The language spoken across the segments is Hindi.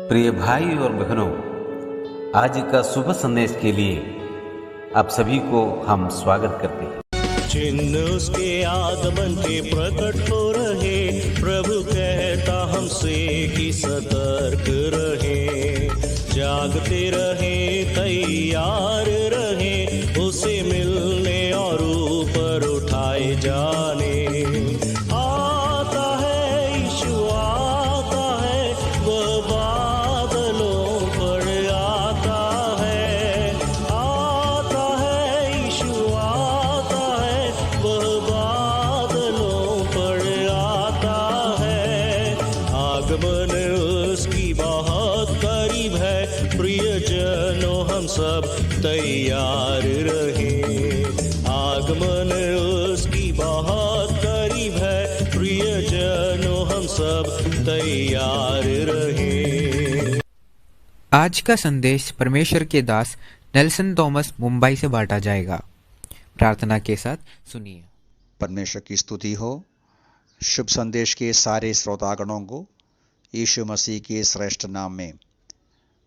प्रिय भाई और बहनों, आज का शुभ संदेश के लिए आप सभी को हम स्वागत करते हैं। चिन्ह उसके आगमन के प्रकट हो रहे, प्रभु कहता हमसे कि सतर्क रहे, जागते रहे, तैयार रहे, उसे मिलने और ऊपर उठाए जाने। आता है यीशु, आता है, वह बादलों पर आता है। आता है यीशु, आता है, वह बादलों पर आता है। आगमन उसकी बहुत करीब है, प्रियजनों हम सब तैयार रहे। आगमन उसकी बहुत करीब है, प्रियजनों हम सब तैयार रहे। आज का संदेश परमेश्वर के दास नेल्सन थॉमस मुंबई से बांटा जाएगा। प्रार्थना के साथ सुनिए। परमेश्वर की स्तुति हो। शुभ संदेश के सारे श्रोतागणों को यीशु मसीह के श्रेष्ठ नाम में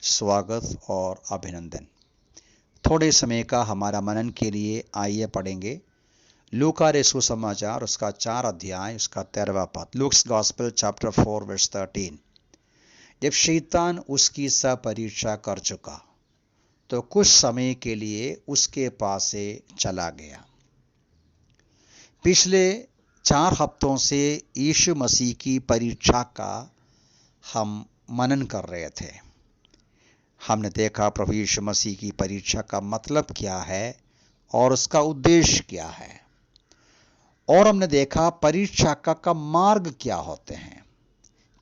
स्वागत और अभिनंदन। थोड़े समय का हमारा मनन के लिए आइए पढ़ेंगे लूका रसूल समाचार उसका 4 अध्याय उसका 13वां पद। Luke's gospel chapter 4 verse 13। जब शैतान उसकी सब परीक्षा कर चुका तो कुछ समय के लिए उसके पास से चला गया। पिछले 4 हफ्तों से यीशु मसीह की परीक्षा का हम मनन कर रहे थे। हमने देखा प्रभु यीशु मसीह की परीक्षा का मतलब क्या है और उसका उद्देश्य क्या है, और हमने देखा परीक्षा का मार्ग क्या होते हैं,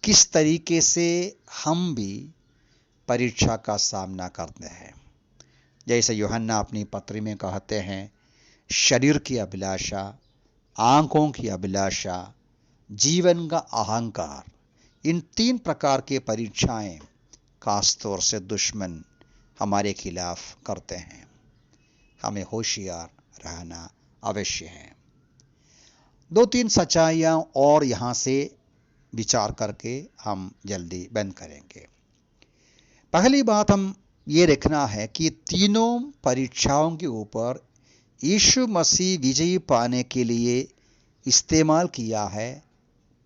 किस तरीके से हम भी परीक्षा का सामना करते हैं। जैसे यूहन्ना अपनी पत्री में कहते हैं, शरीर की अभिलाषा, आंखों की अभिलाषा, जीवन का अहंकार, इन 3 प्रकार के परीक्षाएं खासतौर से दुश्मन हमारे खिलाफ करते हैं। हमें होशियार रहना अवश्य है। 2-3 सच्चाइयां और यहां से विचार करके हम जल्दी बंद करेंगे। पहली बात हम ये रखना है कि तीनों परीक्षाओं के ऊपर यीशु मसीह विजयी पाने के लिए इस्तेमाल किया है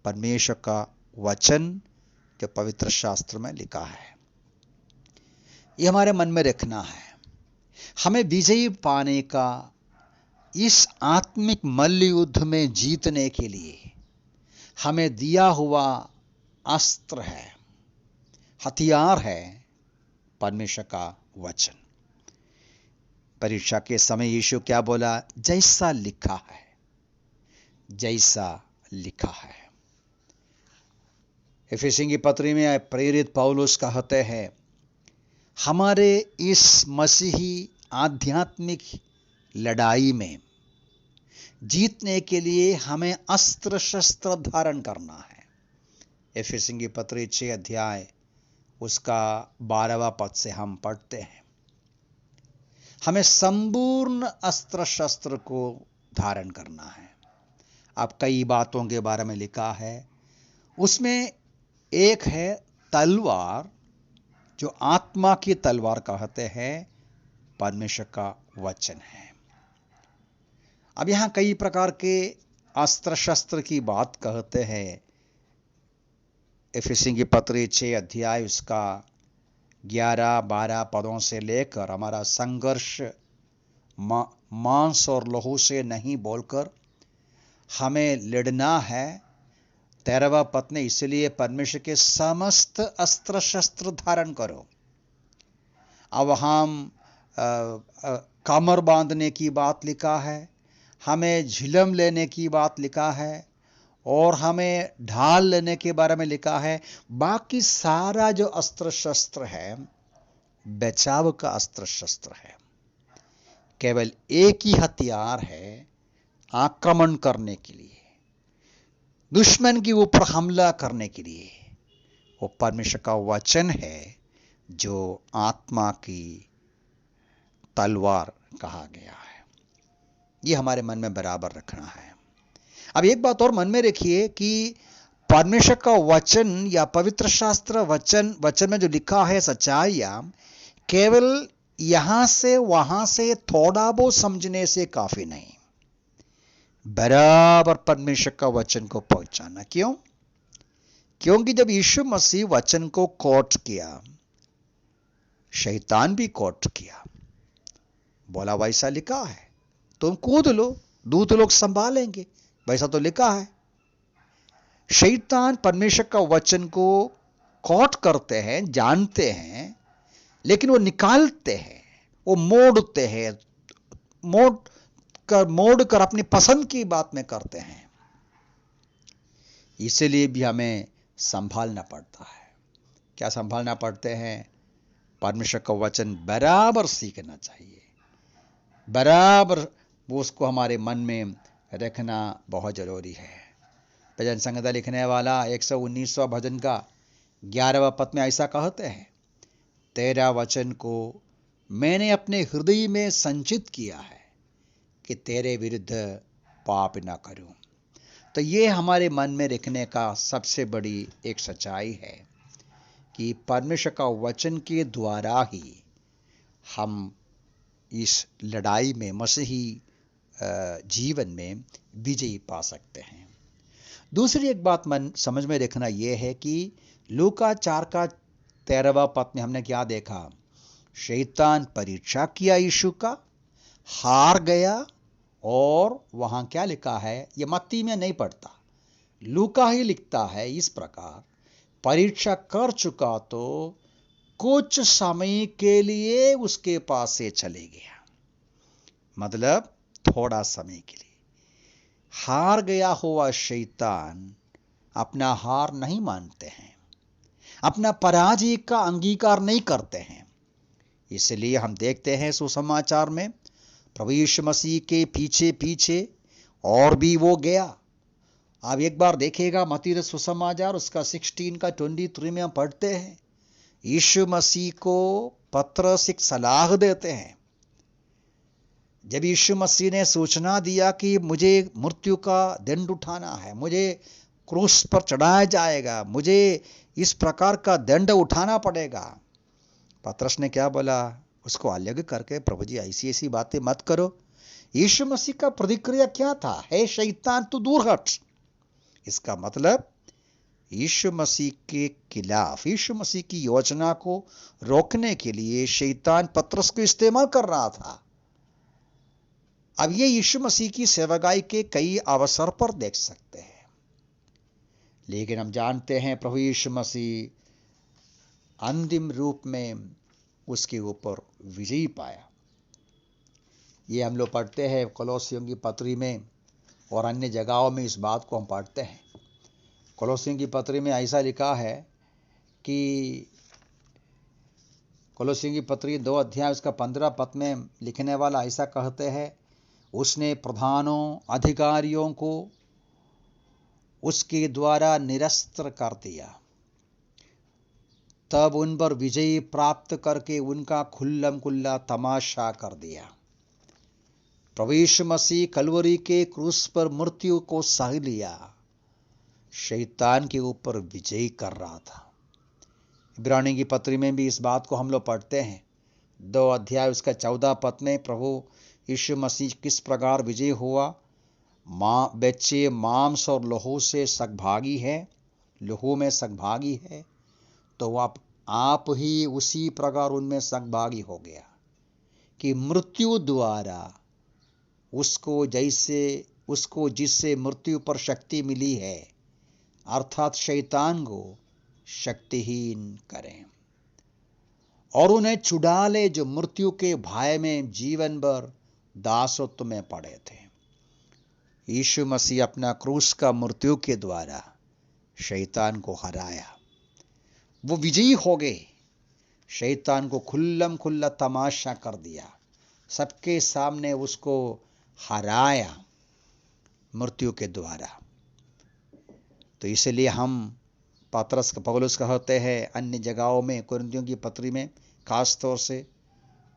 परमेश्वर का वचन जो पवित्र शास्त्र में लिखा है। ये हमारे मन में रखना है। हमें विजयी पाने का इस आत्मिक मल्ल युद्ध में जीतने के लिए हमें दिया हुआ अस्त्र है, हथियार है परमेश्वर का वचन। परीक्षा के समय यीशु क्या बोला? जैसा लिखा है, जैसा लिखा है। इफिसियों की पत्री में प्रेरित पौलुस कहते हैं, हमारे इस मसीही आध्यात्मिक लड़ाई में जीतने के लिए हमें अस्त्र शस्त्र धारण करना है। इफिसियों की पत्री 6 अध्याय उसका 12वां पद से हम पढ़ते हैं, हमें संपूर्ण अस्त्र शस्त्र को धारण करना है। अब कई बातों के बारे में लिखा है, उसमें एक है तलवार, जो आत्मा की तलवार कहते हैं, परमेश्वर का वचन है। अब यहां कई प्रकार के अस्त्र शस्त्र की बात कहते हैं। इफिसियों की पत्री 6 अध्याय उसका 11-12 पदों से लेकर हमारा संघर्ष मांस और लहू से नहीं बोलकर हमें लड़ना है। 13वां पद ने इसलिए परमेश्वर के समस्त अस्त्र शस्त्र धारण करो। अब हम कमर बांधने की बात लिखा है, हमें झिलम लेने की बात लिखा है, और हमें ढाल लेने के बारे में लिखा है। बाकी सारा जो अस्त्र शस्त्र है बचाव का अस्त्र शस्त्र है। केवल एक ही हथियार है आक्रमण करने के लिए, दुश्मन के ऊपर हमला करने के लिए। वो परमेश्वर का वचन है जो आत्मा की तलवार कहा गया है। ये हमारे मन में बराबर रखना है। अब एक बात और मन में रखिए कि परमेश्वर का वचन या पवित्र शास्त्र वचन में जो लिखा है सच्चाइयां केवल यहां से वहां से थोड़ा बहुत समझने से काफी नहीं, बराबर परमेश्वर का वचन को पहुंचाना। क्यों? क्योंकि जब यीशु मसीह वचन को कोट किया, शैतान भी कोट किया, बोला वैसा लिखा है, तुम कूद लो, दूत लोग संभालेंगे, वैसा तो लिखा है। शैतान परमेश्वर का वचन को कोट करते हैं, जानते हैं, लेकिन वो निकालते हैं, वो मोड़ते हैं, मोड़ कर अपनी पसंद की बात में करते हैं। इसलिए भी हमें संभालना पड़ता है। क्या संभालना पड़ते हैं? परमेश्वर का वचन बराबर सीखना चाहिए, बराबर वो उसको हमारे मन में रखना बहुत जरूरी है। भजन संहिता लिखने वाला 119वां भजन का 11वां पद में ऐसा कहते हैं, तेरा वचन को मैंने अपने हृदय में संचित किया है कि तेरे विरुद्ध पाप ना करूं। तो ये हमारे मन में रखने का सबसे बड़ी एक सच्चाई है कि परमेश्वर का वचन के द्वारा ही हम इस लड़ाई में, मसीही जीवन में विजयी पा सकते हैं। दूसरी एक बात मन समझ में रखना यह है कि लूका 4 का 13वां पद में हमने क्या देखा? शैतान परीक्षा किया यीशु का, हार गया, और वहां क्या लिखा है? ये मत्ती में नहीं पढ़ता, लूका ही लिखता है इस प्रकार, परीक्षा कर चुका तो कुछ समय के लिए उसके पास से चले गया। मतलब थोड़ा समय के लिए। हार गया हुआ शैतान अपना हार नहीं मानते हैं, अपना पराजय का अंगीकार नहीं करते हैं। इसलिए हम देखते हैं सुसमाचार में प्रभु यीशु मसीह के पीछे पीछे और भी वो गया। आप एक बार देखिएगा मत्ती सुसमाचार उसका 16 का 23 में हम पढ़ते हैं, यीशु मसीह को पतरस एक सलाह देते हैं। जब यीशु मसीह ने सूचना दिया कि मुझे मृत्यु का दंड उठाना है, मुझे क्रूस पर चढ़ाया जाएगा, मुझे इस प्रकार का दंड उठाना पड़ेगा, पतरस ने क्या बोला? उसको अलग करके, प्रभु जी ऐसी ऐसी बातें मत करो। यीशु मसीह का प्रतिक्रिया क्या था? हे शैतान तू दूर हट। इसका मतलब यीशु मसीह के खिलाफ, यीशु मसीह की योजना को रोकने के लिए शैतान पतरस को इस्तेमाल कर रहा था। अब ये यीशु मसीह की सेवकाई के कई अवसर पर देख सकते हैं, लेकिन हम जानते हैं प्रभु यीशु मसीह अंतिम रूप में उसके ऊपर विजयी पाया। ये हम लोग पढ़ते हैं कोलोसियों की पत्री में और अन्य जगहों में इस बात को हम पढ़ते हैं। कोलोसियों की पत्री में ऐसा लिखा है कि कोलोसियों की पत्री 2 अध्याय उसका 15 पद में लिखने वाला ऐसा कहते हैं, उसने प्रधानों अधिकारियों को उसके द्वारा निरस्त कर दिया, तब उन पर विजय प्राप्त करके उनका खुल्लम खुल्ला तमाशा कर दिया। प्रभु यीशु मसीह कलवरी के क्रूस पर मृत्यु को सह लिया, शैतान के ऊपर विजय कर रहा था। इब्रानी की पत्री में भी इस बात को हम लोग पढ़ते हैं, 2 अध्याय उसका 14 पद में प्रभु यीशु मसीह किस प्रकार विजय हुआ। बच्चे मांस और लहू से सकभागी है, लहू में सकभागी है, तो आप ही उसी प्रकार उनमें सकभागी हो गया कि मृत्यु द्वारा उसको जिससे मृत्यु पर शक्ति मिली है, अर्थात शैतान को शक्तिहीन करें और उन्हें छुड़ा ले जो मृत्यु के भय में जीवन भर दासत्व में पड़े थे। यीशु मसीह अपना क्रूस का मृत्यु के द्वारा शैतान को हराया, वो विजयी हो गए। शैतान को खुल्लम खुल्ला तमाशा कर दिया, सबके सामने उसको हराया मृत्यु के द्वारा। तो इसलिए हम पौलुस कहते हैं अन्य जगहों में, कुरिन्थियों की पत्री में खास तौर से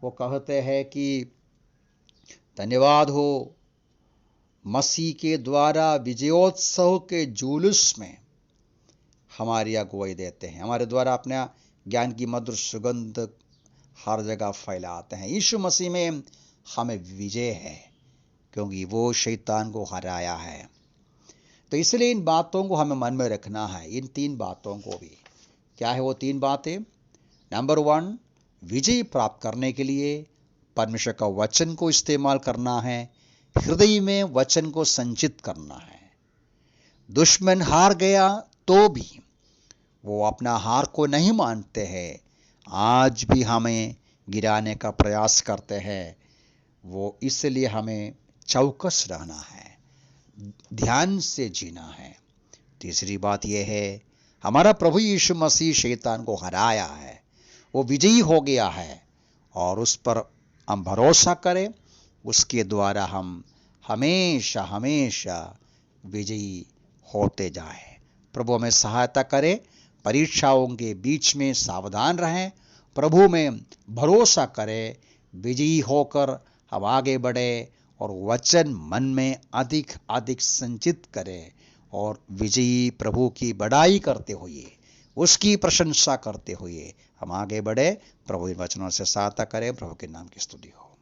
वो कहते हैं कि धन्यवाद हो मसीह के द्वारा विजयोत्सव के जुलूस में हमारी अगुवाई देते हैं, हमारे द्वारा अपने ज्ञान की मधुर सुगंध हर जगह फैलाते हैं। यीशु मसीह में हमें विजय है क्योंकि वो शैतान को हराया है। तो इसलिए इन बातों को हमें मन में रखना है, इन 3 बातों को भी। क्या है वो 3 बातें? नंबर 1, विजय प्राप्त करने के लिए परमेश्वर का वचन को इस्तेमाल करना है, हृदय में वचन को संचित करना है। दुश्मन हार गया तो भी वो अपना हार को नहीं मानते हैं, आज भी हमें गिराने का प्रयास करते हैं। वो इसलिए हमें चौकस रहना है, ध्यान से जीना है। तीसरी बात यह है, हमारा प्रभु यीशु मसीह शैतान को हराया है, वो विजयी हो गया है और उस पर हम भरोसा करें, उसके द्वारा हम हमेशा हमेशा विजयी होते जाएं। प्रभु हमें सहायता करे, परीक्षाओं के बीच में सावधान रहें, प्रभु में भरोसा करें, विजयी होकर हम आगे बढ़े और वचन मन में अधिक अधिक संचित करें और विजयी प्रभु की बड़ाई करते हुए, उसकी प्रशंसा करते हुए हम आगे बढ़े। प्रभु इन वचनों से सहायता करें। प्रभु के नाम की स्तुति हो।